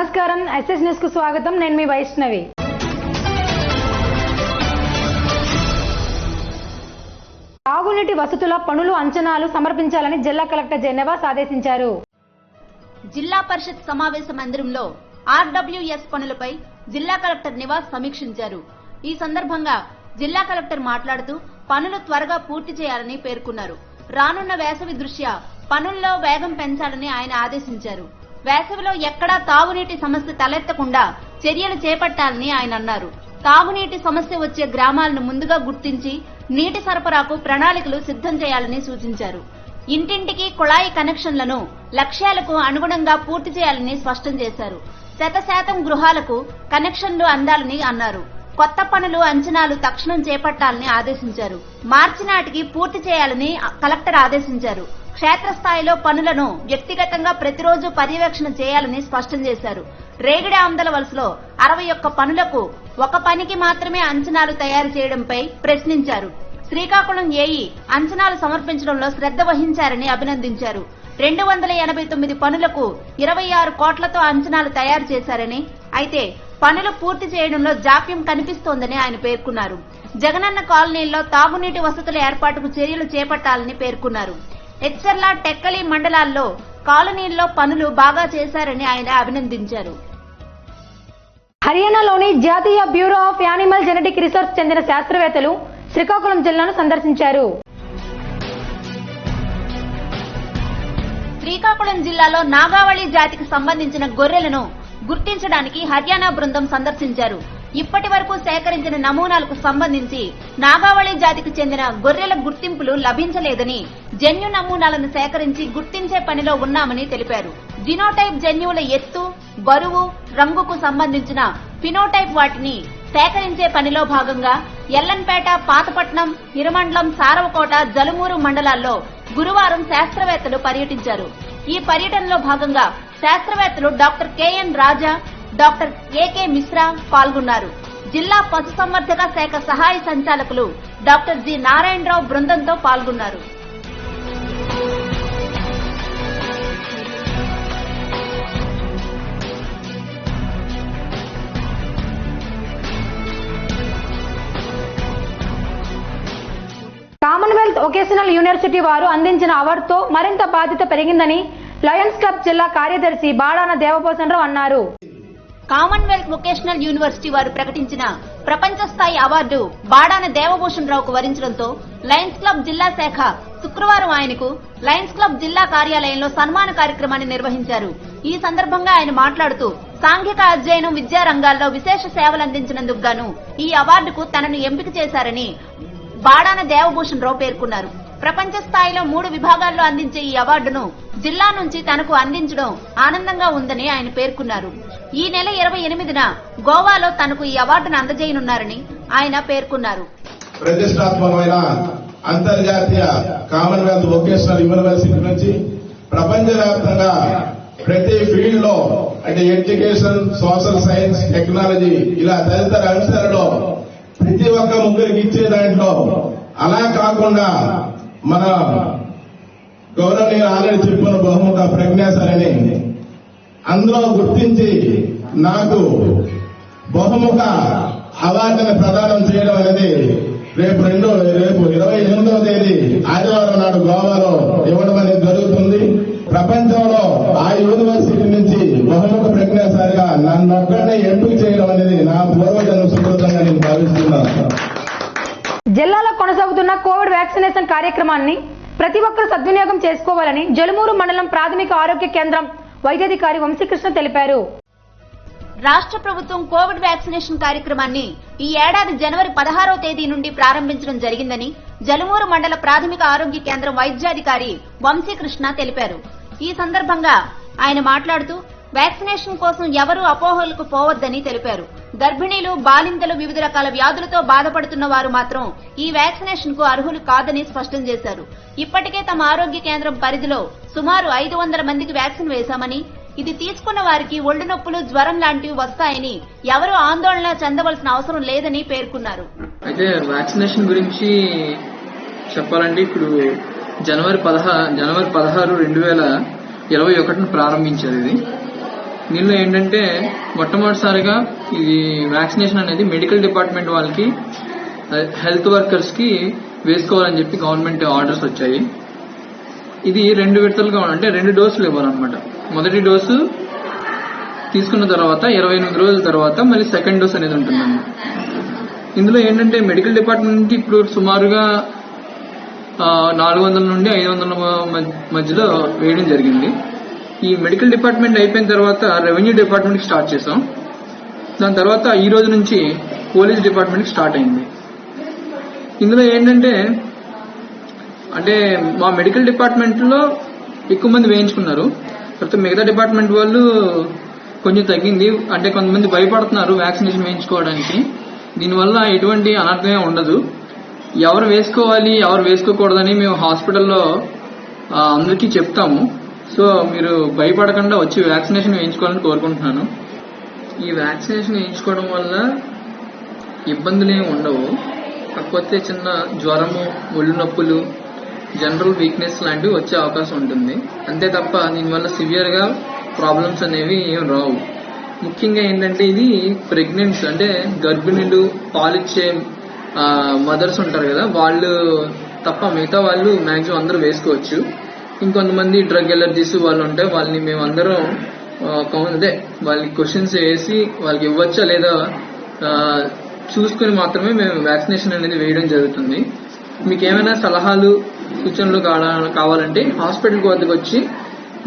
నమస్కారం SS news కు స్వాగతం. నేను మీ వైష్ణవి. తాగునీటి వసతుల పనులు అంచనాలు సమర్పించాలని జిల్లా కలెక్టర్ జెన్నవాస్ ఆదేశించారు. జిల్లా పరిషత్ సమావేశ మందిరంలో ఆర్డబ్ల్యూఎస్ పనులపై జిల్లా కలెక్టర్ నివాస్ సమీక్షించారు. ఈ సందర్భంగా జిల్లా కలెక్టర్ మాట్లాడుతూ పనులు త్వరగా పూర్తి చేయాలని పేర్కొన్నారు. రానున్న వేసవి దృష్ట్యా పనుల్లో వేగం పెంచాలని ఆయన ఆదేశించారు. వేసవిలో ఎక్కడా తాగునీటి సమస్య తలెత్తకుండా చర్యలు చేపట్టాలని ఆయన అన్నారు. తాగునీటి సమస్య వచ్చే గ్రామాలను ముందుగా గుర్తించి నీటి సరఫరాకు ప్రణాళికలు సిద్ధం చేయాలని సూచించారు. ఇంటింటికి కుళాయి కనెక్షన్లను లక్ష్యాలకు అనుగుణంగా పూర్తి చేయాలని స్పష్టం చేశారు. 100% గృహాలకు కనెక్షన్లు అందాలని అన్నారు. కొత్త పనులు అంచనాలు తక్షణం చేపట్టాలని ఆదేశించారు. మార్చి నాటికి పూర్తి చేయాలని కలెక్టర్ ఆదేశించారు. క్షేత్రస్థాయిలో పనులను వ్యక్తిగతంగా ప్రతిరోజు పర్యవేక్షణ చేయాలని స్పష్టం చేశారు. రేగిడి ఆమ్దల వలసలో 61 పనులకు ఒక పనికి మాత్రమే అంచనాలు తయారు చేయడంపై ప్రశ్నించారు. శ్రీకాకుళం ఏఈ అంచనాలు సమర్పించడంలో శ్రద్ధ వహించారని అభినందించారు. 289 పనులకు 26 కోట్లతో అంచనాలు తయారు చేశారని, అయితే పనులు పూర్తి చేయడంలో జాప్యం కనిపిస్తోందని ఆయన పేర్కొన్నారు. జగనన్న కాలనీల్లో తాగునీటి వసతుల ఏర్పాటుకు చర్యలు చేపట్టాలని పేర్కొన్నారు. ఎచ్చర్ల, టెక్కలి మండలాల్లో కాలనీల్లో పనులు బాగా చేశారని ఆయన అభినందించారు. హర్యానాలోని జాతీయ bureau of animal genetic research చెందిన శాస్త్రవేత్తలు శ్రీకాకుళం జిల్లాను సందర్శించారు. శ్రీకాకుళం జిల్లాలో నాగావళి జాతికి సంబంధించిన గొర్రెలను గుర్తించడానికి హర్యానా బృందం సందర్శించారు. ఇప్పటి వరకు సేకరించిన నమూనాలకు సంబంధించి నాగావళి జాతికి చెందిన గొర్రెల గుర్తింపులు లభించలేదని, జన్యు నమూనాలను సేకరించి గుర్తించే పనిలో ఉన్నామని తెలిపారు. జినోటైప్ జన్యువుల ఎత్తు, బరువు, రంగుకు సంబంధించిన ఫినోటైప్ వాటిని సేకరించే పనిలో భాగంగా ఎల్లన్పేట, పాతపట్నం, హిరమండలం, సారవకోట, జలుమూరు మండలాల్లో గురువారం శాస్త్రవేత్తలు పర్యటించారు. ఈ పర్యటనలో భాగంగా శాస్త్రవేత్తలు డాక్టర్ కెఎన్ రాజా, డాక్టర్ ఏకే మిశ్రా పాల్గొన్నారు. జిల్లా పశుసంవర్ధక శాఖ సహాయ సంచాలకులు డాక్టర్ జి నారాయణరావు బృందంతో పాల్గొన్నారు. కామన్వెల్త్ వొకేషనల్ యూనివర్సిటీ వారు అందించిన అవార్డుతో మరింత బాధ్యత పెరిగిందని లయన్స్ క్లబ్ జిల్లా కార్యదర్శి బాడాన దేవభూషణరావు అన్నారు. కామన్వెల్త్ వొకేషనల్ యూనివర్సిటీ వారు ప్రకటించిన ప్రపంచ స్థాయి అవార్డు బాడాన దేవభూషణ్ రావుకు వరించడంతో లయన్స్ క్లబ్ జిల్లా శాఖ శుక్రవారం ఆయనకు లయన్స్ క్లబ్ జిల్లా కార్యాలయంలో సన్మాన కార్యక్రమాన్ని నిర్వహించారు. ఈ సందర్భంగా ఆయన మాట్లాడుతూ సాంఘిక అధ్యయనం, విద్యా రంగాల్లో విశేష సేవలందించినందుకు గాను ఈ అవార్డుకు తనను ఎంపిక చేశారని బాడాన దేవభూషణ్ రావు పేర్కొన్నారు. ప్రపంచ స్థాయిలో 3 విభాగాల్లో అందించే ఈ అవార్డును జిల్లా నుంచి తనకు అందించడం ఆనందంగా ఉందని ఆయన పేర్కొన్నారు. ఈ నెల 28న గోవాలో తనకు ఈ అవార్డును అందజేయనున్నారని ఆయన పేర్కొన్నారు. ప్రతిష్టాత్మకమైన అంతర్జాతీయ కామన్వెల్త్ వొకేషనల్ యూనివర్సిటీ నుంచి ప్రపంచవ్యాప్తంగా ప్రతి ఫీల్డ్ లో అంటే ఎడ్యుకేషన్, సోషల్ సైన్స్, టెక్నాలజీ ఇలా తదితర అంశాలలో ప్రతి ఒక్క ముగ్గురికి ఇచ్చే దాంట్లో అలా కాకుండా మన గౌరవనీయులు ఆల్రెడీ చెప్పిన బహుముఖ ప్రజ్ఞాసరని అందులో గుర్తించి నాకు బహుముఖ అవార్డుని ప్రదానం చేయడం అనేది రేపు 28వ తేదీ ఆదివారం నాడు గోవాలో ఇవ్వడం అనేది జరుగుతుంది. ప్రపంచంలో ఆ యూనివర్సిటీ నుంచి బహుముఖ ప్రజ్ఞాసారిగా నన్ను ఒక్కడే ఎంపిక చేయడం అనేది నా పూర్వజన్మ సుకృతంగా నేను భావిస్తున్నాను. జిల్లాలో కొనసాగుతున్న కోవిడ్ వ్యాక్సినేషన్ కార్యక్రమాన్ని ప్రతి ఒక్కరూ సద్వినియోగం చేసుకోవాలని జలుమూరు మండలం ప్రాథమిక ఆరోగ్య కేంద్రం వైద్యాధికారి వంశీకృష్ణ తెలిపారు. రాష్ట్ర ప్రభుత్వం కోవిడ్ వ్యాక్సినేషన్ కార్యక్రమాన్ని ఈ ఏడాది జనవరి 16వ తేదీ నుండి ప్రారంభించడం జరిగిందని జలుమూరు మండల ప్రాథమిక ఆరోగ్య కేంద్రం వైద్యాధికారి వంశీకృష్ణ తెలిపారు. ఈ సందర్భంగా ఆయన మాట్లాడుతూ వ్యాక్సినేషన్ కోసం ఎవరూ అపోహలకు పోవద్దని తెలిపారు. గర్భిణీలు, బాలింతలు, వివిధ రకాల వ్యాధులతో బాధపడుతున్న వారు మాత్రం ఈ వ్యాక్సినేషన్ కు అర్హులు కాదని స్పష్టం చేశారు. ఇప్పటికే తమ ఆరోగ్య కేంద్రం పరిధిలో సుమారు 500 మందికి వ్యాక్సిన్ వేశామని, ఇది తీసుకున్న వారికి ఒళ్ళు నొప్పులు, జ్వరం లాంటివి వస్తాయని ఎవరూ ఆందోళన చెందవలసిన అవసరం లేదని పేర్కొన్నారు. అయితే వ్యాక్సినేషన్ గురించి చెప్పాలంటే ఇప్పుడు జనవరి 16, 2021 ప్రారంభించారు. ఇది దీనిలో ఏంటంటే మొట్టమొదటిసారిగా ఇది వ్యాక్సినేషన్ అనేది మెడికల్ డిపార్ట్మెంట్ వాళ్ళకి హెల్త్ వర్కర్స్కి వేసుకోవాలని చెప్పి గవర్నమెంట్ ఆర్డర్స్ వచ్చాయి. ఇది 2 విడతలుగా అంటే 2 డోసులు ఇవ్వాలన్నమాట. మొదటి డోసు తీసుకున్న తర్వాత 28 రోజుల తర్వాత మళ్ళీ సెకండ్ డోస్ అనేది ఉంటుందండి. ఇందులో ఏంటంటే మెడికల్ డిపార్ట్మెంట్కి ఇప్పుడు సుమారుగా 400 నుండి 500 మధ్యలో వేయడం జరిగింది. ఈ మెడికల్ డిపార్ట్మెంట్ అయిపోయిన తర్వాత రెవెన్యూ డిపార్ట్మెంట్కి స్టార్ట్ చేసాం. దాని తర్వాత ఈ రోజు నుంచి పోలీస్ డిపార్ట్మెంట్కి స్టార్ట్ అయింది. ఇందులో ఏంటంటే అంటే మా మెడికల్ డిపార్ట్మెంట్లో ఎక్కువ మంది వేయించుకున్నారు. తర్వాత మిగతా డిపార్ట్మెంట్ వాళ్ళు కొంచెం తగ్గింది. అంటే కొంతమంది భయపడుతున్నారు వ్యాక్సినేషన్ వేయించుకోవడానికి. దీనివల్ల ఎటువంటి అనర్థమే ఉండదు. ఎవరు వేసుకోవాలి ఎవరు వేసుకోకూడదని మేము హాస్పిటల్లో అందరికీ చెప్తాము. సో మీరు భయపడకుండా వచ్చి వ్యాక్సినేషన్ వేయించుకోవాలని కోరుకుంటున్నాను. ఈ వ్యాక్సినేషన్ వేయించుకోవడం వల్ల ఇబ్బందులు ఏమి ఉండవు. కాకపోతే చిన్న జ్వరము, ఒళ్ళు నొప్పులు, జనరల్ వీక్నెస్ లాంటివి వచ్చే అవకాశం ఉంటుంది. అంతే తప్ప దీనివల్ల సివియర్గా ప్రాబ్లమ్స్ అనేవి ఏం రావు. ముఖ్యంగా ఏంటంటే ఇది ప్రెగ్నెన్సీ అంటే గర్భిణులు, పాలిచ్చే మదర్స్ ఉంటారు కదా, వాళ్ళు తప్ప మిగతా వాళ్ళు మ్యాక్సిమం అందరూ వేసుకోవచ్చు. ఇంకొంతమంది డ్రగ్ ఎలర్జీస్ వాళ్ళు ఉంటే వాళ్ళని మేమందరం అదే వాళ్ళకి క్వశ్చన్స్ వేసి వాళ్ళకి ఇవ్వచ్చా లేదా చూసుకుని మాత్రమే మేము వ్యాక్సినేషన్ అనేది వేయడం జరుగుతుంది. మీకు ఏమైనా సలహాలు సూచనలు కావాలంటే హాస్పిటల్కి వద్దకు వచ్చి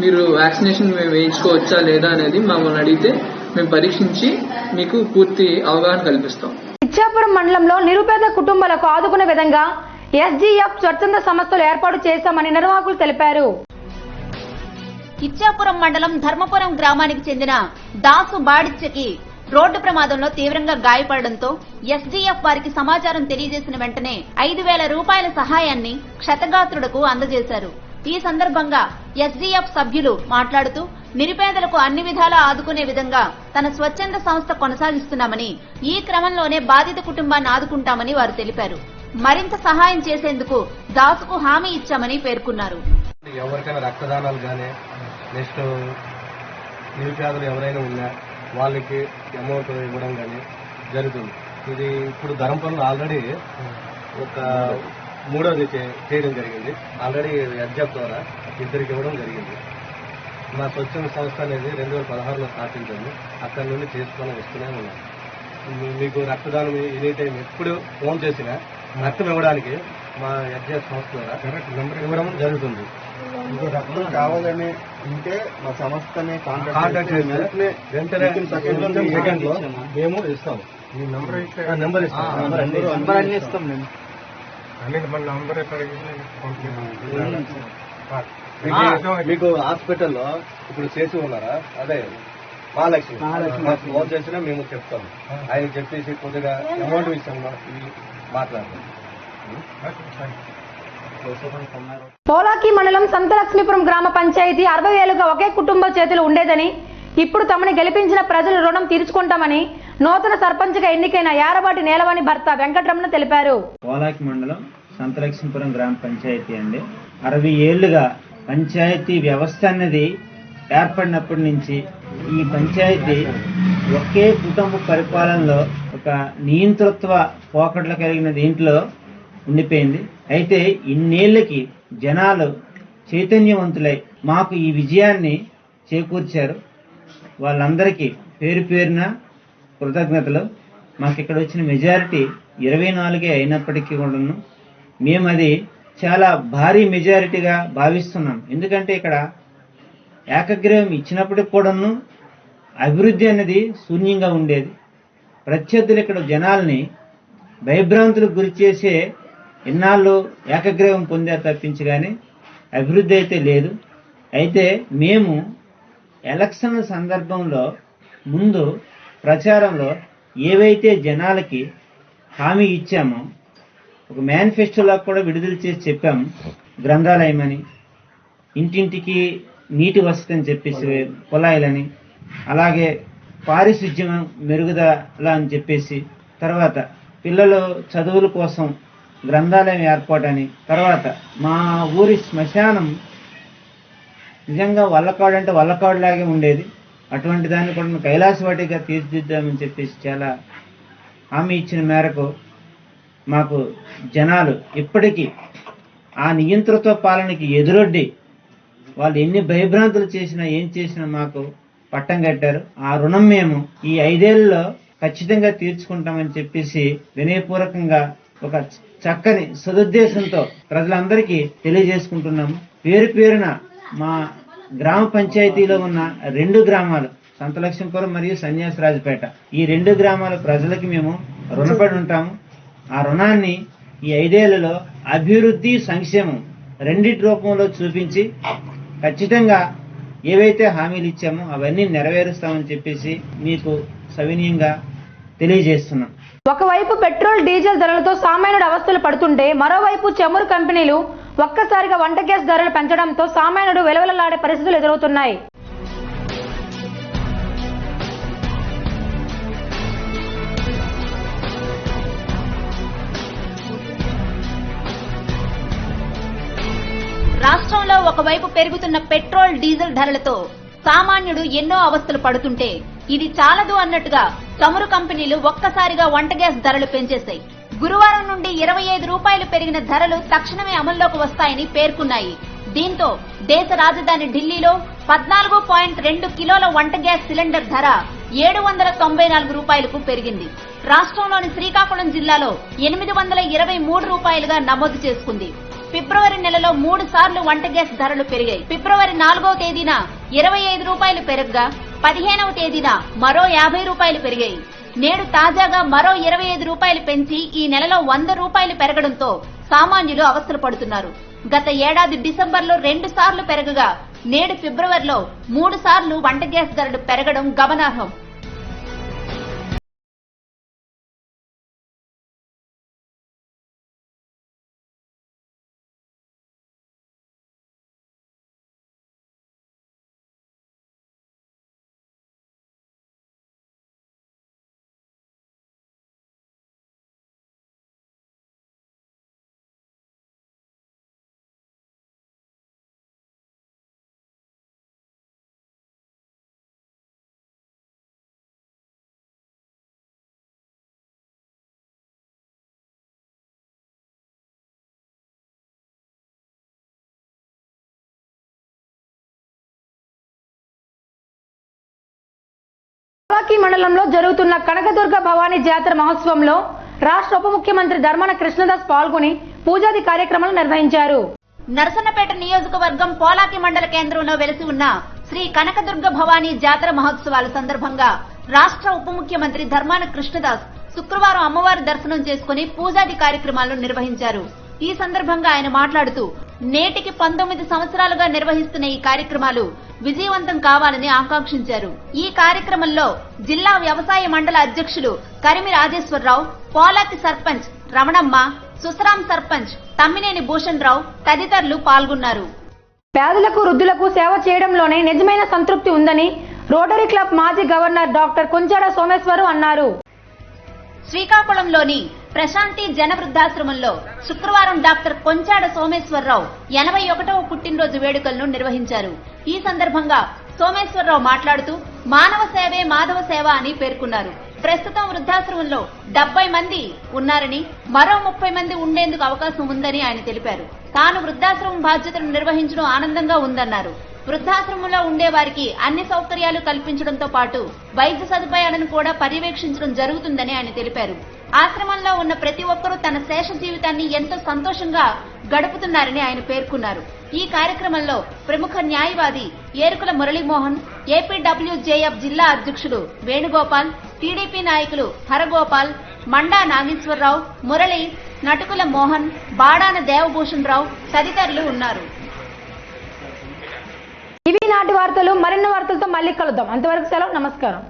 మీరు వ్యాక్సినేషన్ మేము వేయించుకోవచ్చా లేదా అనేది మమ్మల్ని అడిగితే మేము పరీక్షించి మీకు పూర్తి అవగాహన కల్పిస్తాం. ఇచ్చాపురం మండలంలో నిరుపేద కుటుంబాలకు ఆదుకునే విధంగా SGF స్వచ్ఛంద సంస్థలు ఏర్పాటు చేశామని నిర్వాహకులు తెలిపారు. ఇచ్చాపురం మండలం ధర్మపురం గ్రామానికి చెందిన దాసు బాడిచ్చకి రోడ్డు ప్రమాదంలో తీవ్రంగా గాయపడడంతో SGF వారికి సమాచారం తెలియజేసిన వెంటనే 5,000 రూపాయల సహాయాన్ని క్షతగాత్రులకు అందజేశారు. ఈ సందర్భంగా SGF సభ్యులు మాట్లాడుతూ నిరుపేదలకు అన్ని విధాలా ఆదుకునే విధంగా తన స్వచ్ఛంద సంస్థ కొనసాగిస్తున్నామని, ఈ క్రమంలోనే బాధిత కుటుంబాన్ని ఆదుకుంటామని వారు తెలిపారు. మరింత సహాయం చేసేందుకు దాసుకు హామీ ఇచ్చామని పేర్కొన్నారు. ఎవరికైనా రక్తదానాలు కానీ నెక్స్ట్ నిరుపేదలు ఎవరైనా ఉన్నా వాళ్ళకి అమౌంట్ ఇవ్వడం కానీ జరుగుతుంది. ఇది ఇప్పుడు ధర్మపురంలో ఆల్రెడీ ఒక 3వది చేయడం జరిగింది. ఆల్రెడీ SGF ద్వారా 2 ఇవ్వడం జరిగింది. మా స్వచ్ఛంద సంస్థ అనేది 2016లో స్థాపించాము. అక్కడి నుండి చేసుకొని వస్తూనే ఉన్నాం. మీకు రక్తదానం ఎనీ టైం ఎప్పుడు ఫోన్ చేసినా రక్తం ఇవ్వడానికి మా SGF సంస్థ ద్వారా ఇవ్వడం జరుగుతుంది. ఇంకో రక్తం కావాలని ఉంటే మా సంస్థని కాంటాక్ట్ చేసి వెంటనే సెకండ్లో మేము ఇస్తాము. నెంబర్ ఇస్తాం. మీకు హాస్పిటల్లో ఇప్పుడు చేసి ఉన్నారా? అదే మహాలక్ష్మి మాకు ఫోన్ చేసినా మేము చెప్తాము. ఆయన చెప్పేసి కొద్దిగా అమౌంట్ విషయంలో మాట్లాడతాం. పోలాకి మండలం సంతలక్ష్మీపురం గ్రామ పంచాయతీ 60 ఏళ్లుగా ఒకే కుటుంబం చేతులు ఉండేదని, ఇప్పుడు తమని గెలిపించిన ప్రజల రుణం తీర్చుకుంటామని నూతన సర్పంచ్గా ఎన్నికైన యారబాటి నేలవాణి భర్త వెంకటరమణ తెలిపారు. పోలాకి మండలం సంతలక్ష్మీపురం గ్రామ పంచాయతీ అండి 60 ఏళ్లుగా పంచాయతీ వ్యవస్థ అన్నది ఏర్పడినప్పటి నుంచి ఈ పంచాయతీ ఒకే కుటుంబ పరిపాలనలో ఒక నియంతృత్వ పోకట్లు కలిగిన దీంట్లో ఉండిపోయింది. అయితే ఇన్నేళ్లకి జనాలు చైతన్యవంతులై మాకు ఈ విజయాన్ని చేకూర్చారు. వాళ్ళందరికీ పేరు పేరున కృతజ్ఞతలు. మాకు ఇక్కడ వచ్చిన మెజారిటీ 24 అయినప్పటికీ కూడాను మేము అది చాలా భారీ మెజారిటీగా భావిస్తున్నాం. ఎందుకంటే ఇక్కడ ఏకగ్రీవం ఇచ్చినప్పటికి కూడాను అభివృద్ధి అనేది శూన్యంగా ఉండేది. ప్రత్యర్థులు ఇక్కడ జనాల్ని భయభ్రాంతులకు గురి చేసే ఇన్నాళ్ళు ఏకగ్రీవం పొందే తప్పించి కానీ అభివృద్ధి అయితే లేదు. అయితే మేము ఎలక్షన్ సందర్భంలో ముందు ప్రచారంలో ఏవైతే జనాలకి హామీ ఇచ్చామో ఒక మేనిఫెస్టోలో కూడా విడుదల చేసి చెప్పాము. గ్రంథాలయమని, ఇంటింటికి నీటి వసతి అని చెప్పేసి కుళాయిలని, అలాగే పారిశుధ్యం మెరుగుదల అని చెప్పేసి, తర్వాత పిల్లలు చదువుల కోసం గ్రంథాలయం ఏర్పాటని, తర్వాత మా ఊరి శ్మశానం నిజంగా వల్లకాడు అంటే వల్లకాడులాగే ఉండేది. అటువంటి దాన్ని కూడా కైలాసవాటిగా తీర్చిదిద్దామని చెప్పేసి చాలా హామీ ఇచ్చిన మేరకు మాకు జనాలు ఇప్పటికీ ఆ నియంతృత్వ పాలనకి ఎదురొడ్డి వాళ్ళు ఎన్ని భయభ్రాంతులు చేసినా ఏం చేసినా మాకు పట్టం కట్టారు. ఆ రుణం మేము ఈ 5 ఏళ్లలో ఖచ్చితంగా తీర్చుకుంటామని చెప్పేసి వినయపూర్వకంగా ఒక చక్కని సదుద్దేశంతో ప్రజలందరికీ తెలియజేసుకుంటున్నాము. పేరు పేరున మా గ్రామ పంచాయతీలో ఉన్న 2 గ్రామాలు సంతలక్ష్మీపురం మరియు సన్యాసరాజుపేట, ఈ 2 గ్రామాల ప్రజలకి మేము రుణపడి ఉంటాము. ఆ రుణాన్ని ఈ 5 ఏళ్లలో అభివృద్ధి సంక్షేమం రెండింటి రూపంలో చూపించి ఖచ్చితంగా ఏవైతే హామీలు ఇచ్చామో అవన్నీ నెరవేరుస్తామని చెప్పేసి మీకు సవినీయంగా తెలియజేస్తున్నాం. ఒకవైపు పెట్రోల్ డీజిల్ ధరలతో సామాన్యుడు అవస్థలు పడుతుంటే మరోవైపు చమురు కంపెనీలు ఒక్కసారిగా వంట గ్యాస్ ధరలు పెంచడంతో సామాన్యుడు వెలవెలలాడే పరిస్థితులు ఎదురవుతున్నాయి. రాష్ట్రంలో ఒకవైపు పెరుగుతున్న పెట్రోల్ డీజిల్ ధరలతో సామాన్యుడు ఎన్నో అవస్థలు పడుతుంటే ఇది చాలదు అన్నట్టుగా చమురు కంపెనీలు ఒక్కసారిగా వంట గ్యాస్ ధరలు పెంచేశాయి. గురువారం నుండి 25 రూపాయలు పెరిగిన ధరలు తక్షణమే అమల్లోకి వస్తాయని పేర్కొన్నాయి. దీంతో దేశ రాజధాని ఢిల్లీలో 14.2 కిలోల వంట గ్యాస్ సిలిండర్ ధర 794 రూపాయలకు పెరిగింది. రాష్ట్రంలోని శ్రీకాకుళం జిల్లాలో 823 రూపాయలుగా నమోదు చేసుకుంది. ఫిబ్రవరి నెలలో 3 సార్లు వంట గ్యాస్ ధరలు పెరిగాయి. ఫిబ్రవరి 4వ తేదీన 25 రూపాయలు పెరగగా 15వ తేదీన మరో 50 రూపాయలు పెరిగాయి. నేడు తాజాగా మరో 25 రూపాయలు పెంచి ఈ నెలలో 100 రూపాయలు పెరగడంతో సామాన్యులు అవస్థలు పడుతున్నారు. గత ఏడాది డిసెంబర్లో 2 సార్లు పెరగగా నేడు ఫిబ్రవరిలో 3 సార్లు వంట గ్యాస్ ధరలు పెరగడం గమనార్హం. పోలాకి మండలంలో జరుగుతున్న కనకదుర్గ భవానీ జాతర మహోత్సవంలో రాష్ట్ర ఉప ముఖ్యమంత్రి ధర్మాన కృష్ణదాస్ పాల్గొని పూజాది కార్యక్రమాలు నిర్వహించారు. నరసన్నపేట నియోజకవర్గం పోలాకి మండల కేంద్రంలో వెలిసి ఉన్న శ్రీ కనకదుర్గ భవానీ జాతర మహోత్సవాల సందర్భంగా రాష్ట్ర ఉప ముఖ్యమంత్రి ధర్మాన కృష్ణదాస్ శుక్రవారం అమ్మవారి దర్శనం చేసుకుని పూజాది కార్యక్రమాలను నిర్వహించారు. ఈ సందర్భంగా ఆయన మాట్లాడుతూ నేటికి 19 సంవత్సరాలుగా నిర్వహిస్తున్న ఈ కార్యక్రమాలు విజయవంతం కావాలని ఆకాంక్షించారు. ఈ కార్యక్రమంలో జిల్లా వ్యవసాయ మండల అధ్యక్షులు కరిమి రాజేశ్వరరావు, పోలాకి సర్పంచ్ రమణమ్మ, సుసరాం సర్పంచ్ తమ్మినేని భూషణ్ రావు తదితరులు పాల్గొన్నారు. పేదలకు వృద్ధులకు సేవ చేయడంలోనే నిజమైన సంతృప్తి ఉందని రోటరీ క్లబ్ మాజీ గవర్నర్ డాక్టర్ కొంచాడ సోమేశ్వరరావు అన్నారు. శ్రీకాకుళంలోని ప్రశాంతి జన వృద్ధాశ్రమంలో శుక్రవారం డాక్టర్ కొంచాడ సోమేశ్వరరావు 81వ పుట్టినరోజు వేడుకలను నిర్వహించారు. ఈ సందర్భంగా సోమేశ్వరరావు మాట్లాడుతూ మానవ సేవే మాధవ సేవ అని పేర్కొన్నారు. ప్రస్తుతం వృద్ధాశ్రమంలో 70 మంది ఉన్నారని, మరో 30 మంది ఉండేందుకు అవకాశం ఉందని ఆయన తెలిపారు. తాను వృద్ధాశ్రమం బాధ్యతను నిర్వహించడం ఆనందంగా ఉందన్నారు. వృద్ధాశ్రమంలో ఉండే వారికి అన్ని సౌకర్యాలు కల్పించడంతో పాటు వైద్య సదుపాయాలను కూడా పర్యవేక్షించడం జరుగుతుందని ఆయన తెలిపారు. ఆశ్రమంలో ఉన్న ప్రతి ఒక్కరూ తన శేష జీవితాన్ని ఎంతో సంతోషంగా గడుపుతున్నారని ఆయన పేర్కొన్నారు. ఈ కార్యక్రమంలో ప్రముఖ న్యాయవాది ఏరుకుల మురళీమోహన్, ఏపీడబ్ల్యూజేఎఫ్ జిల్లా అధ్యక్షుడు వేణుగోపాల్, టీడీపీ నాయకులు హరగోపాల్, మండా నాగేశ్వరరావు, మురళి, నటుకుల మోహన్, బాడాన దేవభూషణ్ రావు తదితరులు ఉన్నారు. ఇవి నాటి వార్తలు. మరిన్ని వార్తలతో మళ్ళీ కలుద్దాం. అంతవరకు సెలవు. నమస్కారం.